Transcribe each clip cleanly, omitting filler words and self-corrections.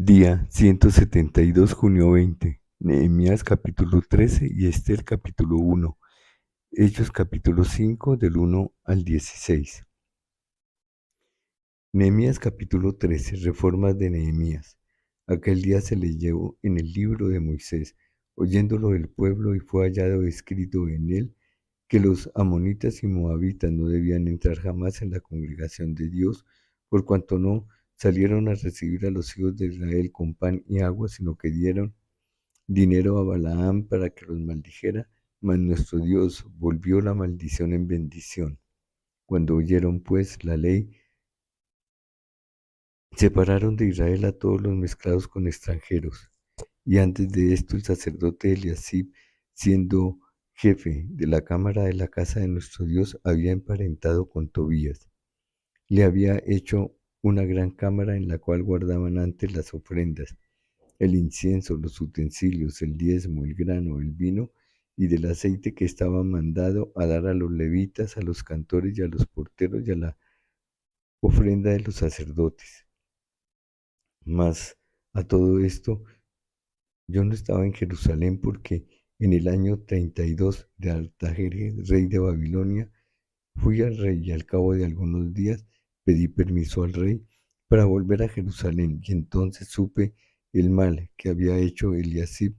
Día 172, junio 20. Nehemías capítulo 13 y Esther capítulo 1. Hechos capítulo 5 del 1 al 16. Nehemías capítulo 13. Reformas de Nehemías. Aquel día se leyó en el libro de Moisés, oyéndolo el pueblo, y fue hallado escrito en él que los amonitas y moabitas no debían entrar jamás en la congregación de Dios, por cuanto no salieron a recibir a los hijos de Israel con pan y agua, sino que dieron dinero a Balaam para que los maldijera, mas nuestro Dios volvió la maldición en bendición. Cuando oyeron pues la ley, separaron de Israel a todos los mezclados con extranjeros. Y antes de esto el sacerdote Eliasib, siendo jefe de la cámara de la casa de nuestro Dios, había emparentado con Tobías. Le había hecho una gran cámara en la cual guardaban antes las ofrendas, el incienso, los utensilios, el diezmo, el grano, el vino y del aceite que estaba mandado a dar a los levitas, a los cantores y a los porteros y a la ofrenda de los sacerdotes. Mas a todo esto yo no estaba en Jerusalén, porque en el año 32 de Artajerjes, rey de Babilonia, fui al rey, y al cabo de algunos días pedí permiso al rey para volver a Jerusalén, y entonces supe el mal que había hecho Eliasib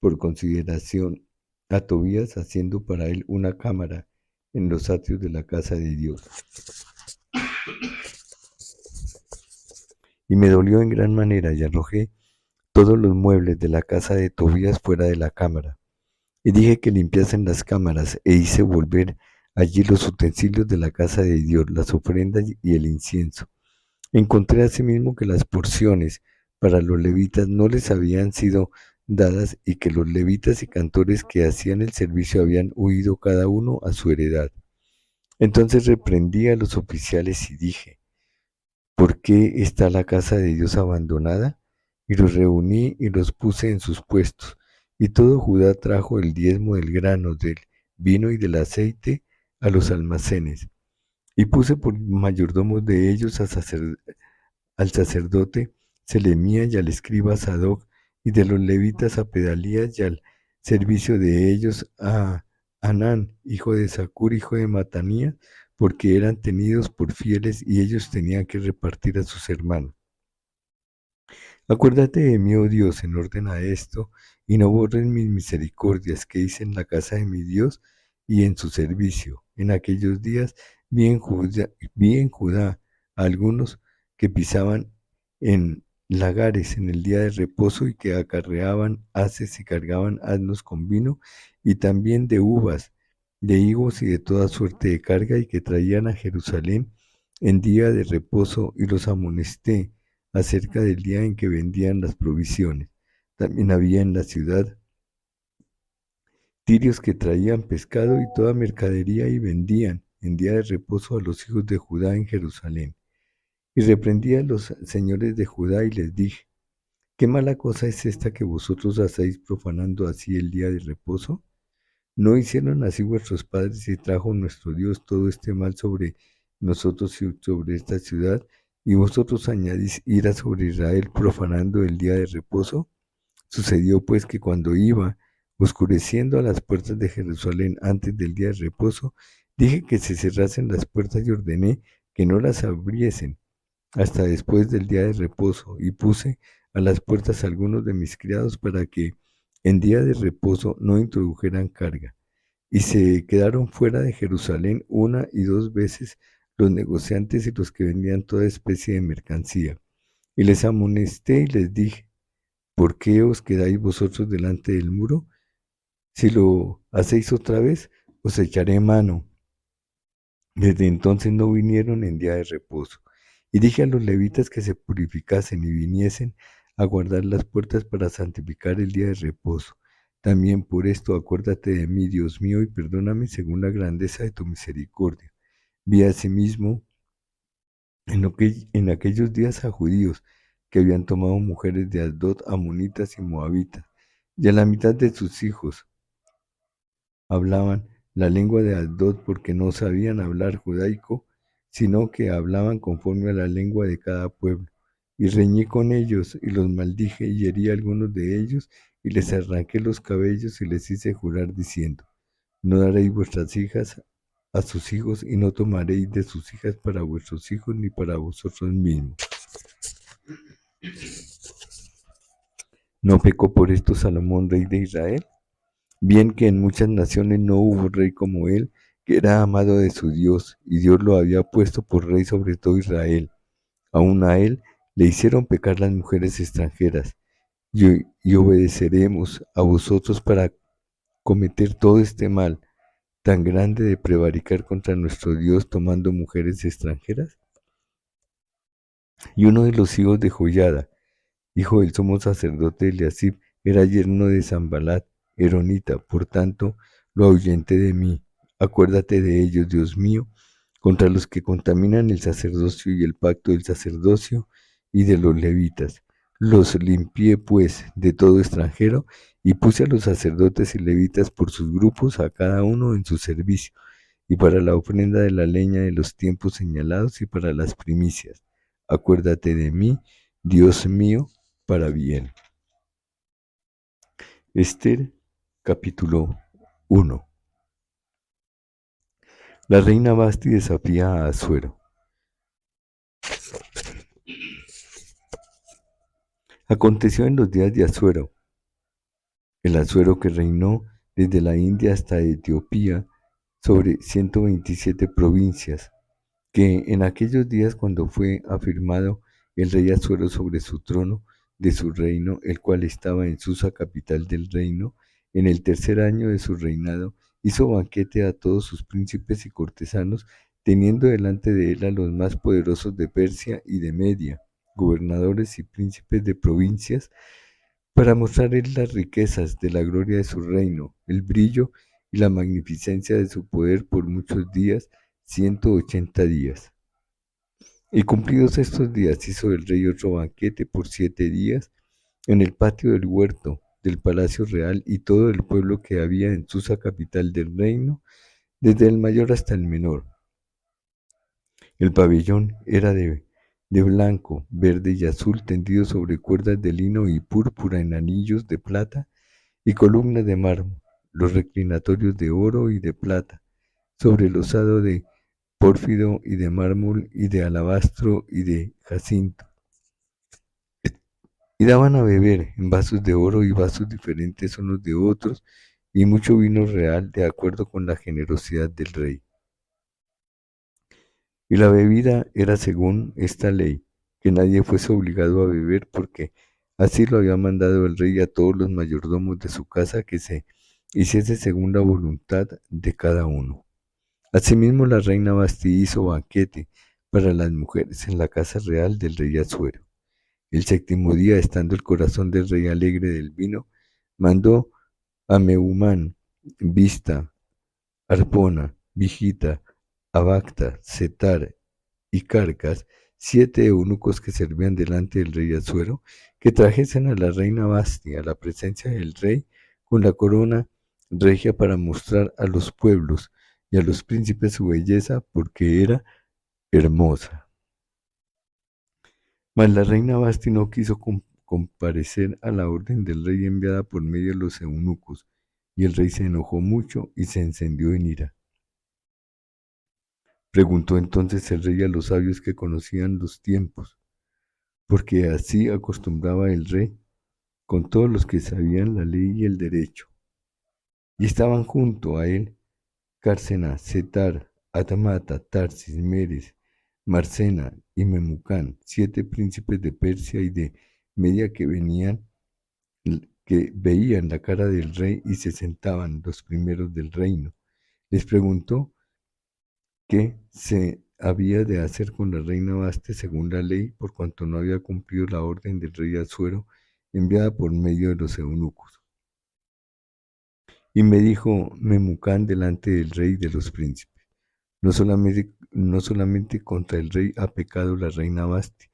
por consideración a Tobías, haciendo para él una cámara en los atrios de la casa de Dios. Y me dolió en gran manera, y arrojé todos los muebles de la casa de Tobías fuera de la cámara. Y dije que limpiasen las cámaras, e hice volver allí los utensilios de la casa de Dios, las ofrendas y el incienso. Encontré asimismo que las porciones para los levitas no les habían sido dadas, y que los levitas y cantores que hacían el servicio habían huido cada uno a su heredad. Entonces reprendí a los oficiales y dije: ¿por qué está la casa de Dios abandonada? Y los reuní y los puse en sus puestos. Y todo Judá trajo el diezmo del grano, del vino y del aceite a los almacenes. Y puse por mayordomos de ellos al sacerdote Selemías y al escriba Sadoc, y de los levitas a Pedalías, y al servicio de ellos a Hanán, hijo de Zacur, hijo de Matanías, porque eran tenidos por fieles, y ellos tenían que repartir a sus hermanos. Acuérdate de mí, oh Dios, en orden a esto, y no borres mis misericordias que hice en la casa de mi Dios y en su servicio. En aquellos días vi en Judá a algunos que pisaban en lagares en el día de reposo, y que acarreaban haces y cargaban asnos con vino, y también de uvas, de higos y de toda suerte de carga, y que traían a Jerusalén en día de reposo, y los amonesté acerca del día en que vendían las provisiones. También había en la ciudad tirios que traían pescado y toda mercadería, y vendían en día de reposo a los hijos de Judá en Jerusalén. Y reprendí a los señores de Judá y les dije: ¿qué mala cosa es esta que vosotros hacéis, profanando así el día de reposo? ¿No hicieron así vuestros padres, y trajo nuestro Dios todo este mal sobre nosotros y sobre esta ciudad? ¿Y vosotros añadís ira sobre Israel, profanando el día de reposo? Sucedió pues que cuando iba oscureciendo a las puertas de Jerusalén antes del día de reposo, dije que se cerrasen las puertas, y ordené que no las abriesen hasta después del día de reposo, y puse a las puertas algunos de mis criados para que en día de reposo no introdujeran carga. Y se quedaron fuera de Jerusalén una y dos veces los negociantes y los que vendían toda especie de mercancía. Y les amonesté y les dije: ¿por qué os quedáis vosotros delante del muro? Si lo hacéis otra vez, os echaré mano. Desde entonces no vinieron en día de reposo. Y dije a los levitas que se purificasen y viniesen a guardar las puertas para santificar el día de reposo. También por esto acuérdate de mí, Dios mío, y perdóname según la grandeza de tu misericordia. Vi asimismo en aquellos días a judíos que habían tomado mujeres de Asdod, amonitas y moabitas, y a la mitad de sus hijos hablaban la lengua de Asdod, porque no sabían hablar judaico, sino que hablaban conforme a la lengua de cada pueblo. y reñí con ellos, y los maldije, y herí a algunos de ellos, y les arranqué los cabellos, y les hice jurar diciendo, no daréis vuestras hijas a sus hijos, y no tomaréis de sus hijas para vuestros hijos, ni para vosotros mismos. ¿No pecó por esto Salomón, rey de Israel? Bien que en muchas naciones no hubo rey como él, que era amado de su Dios, y Dios lo había puesto por rey sobre todo Israel. Aun a él le hicieron pecar las mujeres extranjeras, y obedeceremos a vosotros para cometer todo este mal tan grande de prevaricar contra nuestro Dios tomando mujeres extranjeras. Y uno de los hijos de Joiada, hijo del sumo sacerdote Eliasib, era yerno de Sanballat, Eronita, por tanto lo ahuyenté de mí. Acuérdate de ellos, Dios mío, contra los que contaminan el sacerdocio y el pacto del sacerdocio y de los levitas. Los limpié pues de todo extranjero y puse a los sacerdotes y levitas por sus grupos, a cada uno en su servicio, y para la ofrenda de la leña de los tiempos señalados y para las primicias. Acuérdate de mí, Dios mío, para bien. Esther, capítulo 1. La reina Basti desafía a Asuero. Aconteció en los días de Asuero, el Asuero que reinó desde la India hasta Etiopía sobre 127 provincias, que en aquellos días cuando fue afirmado el rey Asuero sobre su trono de su reino, el cual estaba en Susa, capital del reino, en el tercer año de su reinado, hizo banquete a todos sus príncipes y cortesanos, teniendo delante de él a los más poderosos de Persia y de Media, gobernadores y príncipes de provincias, para mostrarles las riquezas de la gloria de su reino, el brillo y la magnificencia de su poder por muchos días, 180 días. Y cumplidos estos días hizo el rey otro banquete por 7 días en el patio del huerto del palacio real, y todo el pueblo que había en Susa, capital del reino, desde el mayor hasta el menor. El pabellón era de blanco, verde y azul, tendido sobre cuerdas de lino y púrpura en anillos de plata y columnas de mármol, los reclinatorios de oro y de plata, sobre el osado de pórfido y de mármol y de alabastro y de jacinto. Y daban a beber en vasos de oro y vasos diferentes unos de otros, y mucho vino real, de acuerdo con la generosidad del rey. Y la bebida era según esta ley, que nadie fuese obligado a beber, porque así lo había mandado el rey a todos los mayordomos de su casa, que se hiciese según la voluntad de cada uno. Asimismo la reina Basti hizo banquete para las mujeres en la casa real del rey Asuero. El séptimo día, estando el corazón del rey alegre del vino, mandó a Mehumán, Vista, Arpona, Vigita, Abacta, Setar y Carcas, 7 eunucos que servían delante del rey Asuero, que trajesen a la reina Basti a la presencia del rey con la corona regia, para mostrar a los pueblos y a los príncipes su belleza, porque era hermosa. Mas la reina Basti no quiso comparecer a la orden del rey enviada por medio de los eunucos, y el rey se enojó mucho y se encendió en ira. Preguntó entonces el rey a los sabios que conocían los tiempos, porque así acostumbraba el rey con todos los que sabían la ley y el derecho. Y estaban junto a él Cársena, Setar, Admata, Tarsis, Meres, Marcena y Memucán, 7 príncipes de Persia y de Media que veían la cara del rey y se sentaban, los primeros del reino. Les preguntó qué se había de hacer con la reina Baste según la ley, por cuanto no había cumplido la orden del rey Asuero enviada por medio de los eunucos. Y me dijo Memucán delante del rey de los príncipes: no solamente contra el rey ha pecado la reina Basti,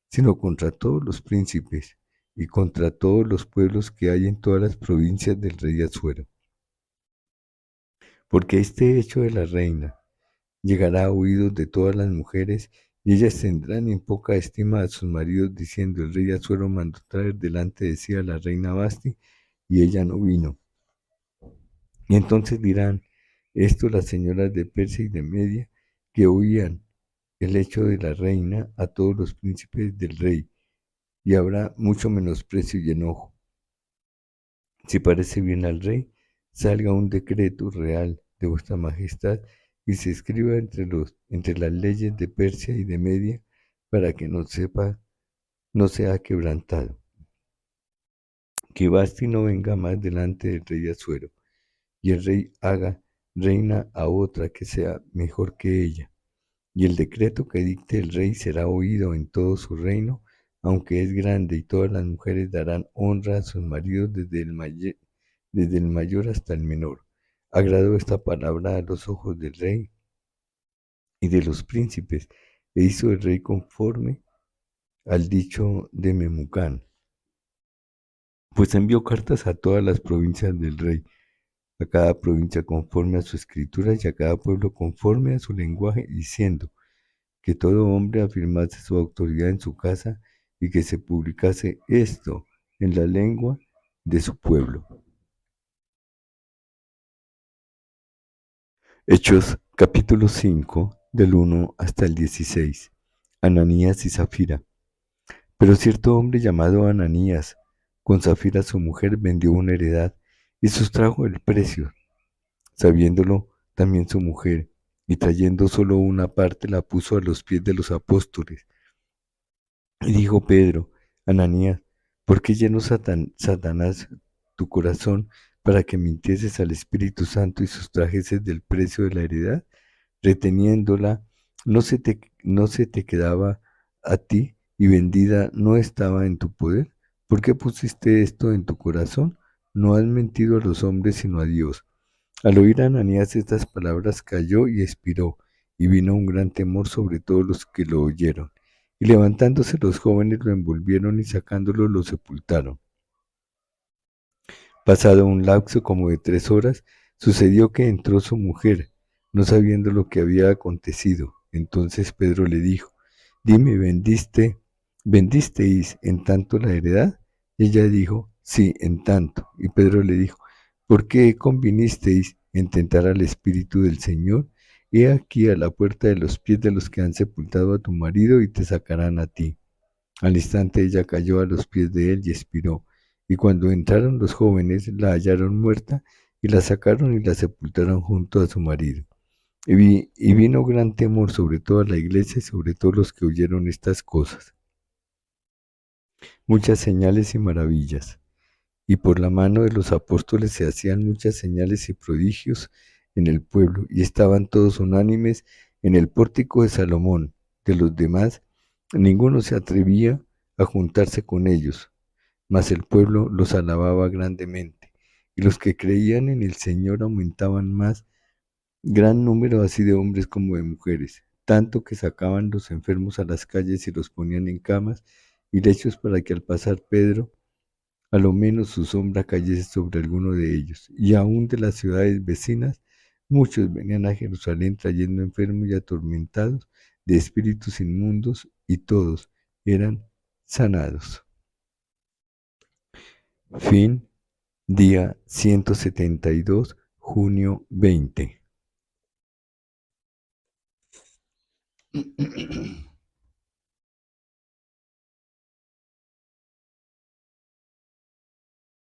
sino contra todos los príncipes y contra todos los pueblos que hay en todas las provincias del rey Asuero. Porque este hecho de la reina llegará a oídos de todas las mujeres, y ellas tendrán en poca estima a sus maridos, diciendo: el rey Asuero mandó traer delante de sí a la reina Basti, y ella no vino. Y entonces dirán esto las señoras de Persia y de Media, que oían el hecho de la reina a todos los príncipes del rey, y habrá mucho menosprecio y enojo. Si parece bien al rey, salga un decreto real de vuestra majestad y se escriba entre las leyes de Persia y de Media, para que no sea quebrantado. Que Basti no venga más delante del rey Asuero, y el rey haga reina a otra que sea mejor que ella. Y el decreto que dicte el rey será oído en todo su reino, aunque es grande, y todas las mujeres darán honra a sus maridos desde el mayor hasta el menor. Agradó esta palabra a los ojos del rey y de los príncipes, e hizo el rey conforme al dicho de Memucán, pues envió cartas a todas las provincias del rey, a cada provincia conforme a su escritura y a cada pueblo conforme a su lenguaje, diciendo que todo hombre afirmase su autoridad en su casa y que se publicase esto en la lengua de su pueblo. Hechos capítulo 5 del 1 hasta el 16. Ananías y Zafira. Pero cierto hombre llamado Ananías, con Zafira su mujer, vendió una heredad y sustrajo el precio, sabiéndolo también su mujer, y trayendo solo una parte la puso a los pies de los apóstoles. Y dijo Pedro: Ananías, ¿por qué llenó Satanás tu corazón para que mintieses al Espíritu Santo y sustrajeses del precio de la heredad? Reteniéndola, no se te quedaba a ti, y vendida no estaba en tu poder. ¿Por qué pusiste esto en tu corazón? No has mentido a los hombres, sino a Dios. Al oír Ananías estas palabras, cayó y expiró, y vino un gran temor sobre todos los que lo oyeron. Y levantándose los jóvenes lo envolvieron, y sacándolo lo sepultaron. Pasado un lapso como de 3 horas, sucedió que entró su mujer, no sabiendo lo que había acontecido. Entonces Pedro le dijo: Dime, ¿vendisteis en tanto la heredad? Y ella dijo: Sí, en tanto. Y Pedro le dijo: ¿Por qué convinisteis en tentar al Espíritu del Señor? He aquí a la puerta de los pies de los que han sepultado a tu marido, y te sacarán a ti. Al instante ella cayó a los pies de él y expiró. Y cuando entraron los jóvenes, la hallaron muerta, y la sacaron y la sepultaron junto a su marido. Y vino gran temor sobre toda la iglesia y sobre todos los que oyeron estas cosas. Muchas señales y maravillas. Y por la mano de los apóstoles se hacían muchas señales y prodigios en el pueblo, y estaban todos unánimes en el pórtico de Salomón. De los demás, ninguno se atrevía a juntarse con ellos, mas el pueblo los alababa grandemente, y los que creían en el Señor aumentaban más, gran número así de hombres como de mujeres, tanto que sacaban los enfermos a las calles y los ponían en camas y lechos, para que al pasar Pedro, a lo menos su sombra cayese sobre alguno de ellos. Y aun de las ciudades vecinas, muchos venían a Jerusalén trayendo enfermos y atormentados de espíritus inmundos, y todos eran sanados. Fin, día 172, junio 20.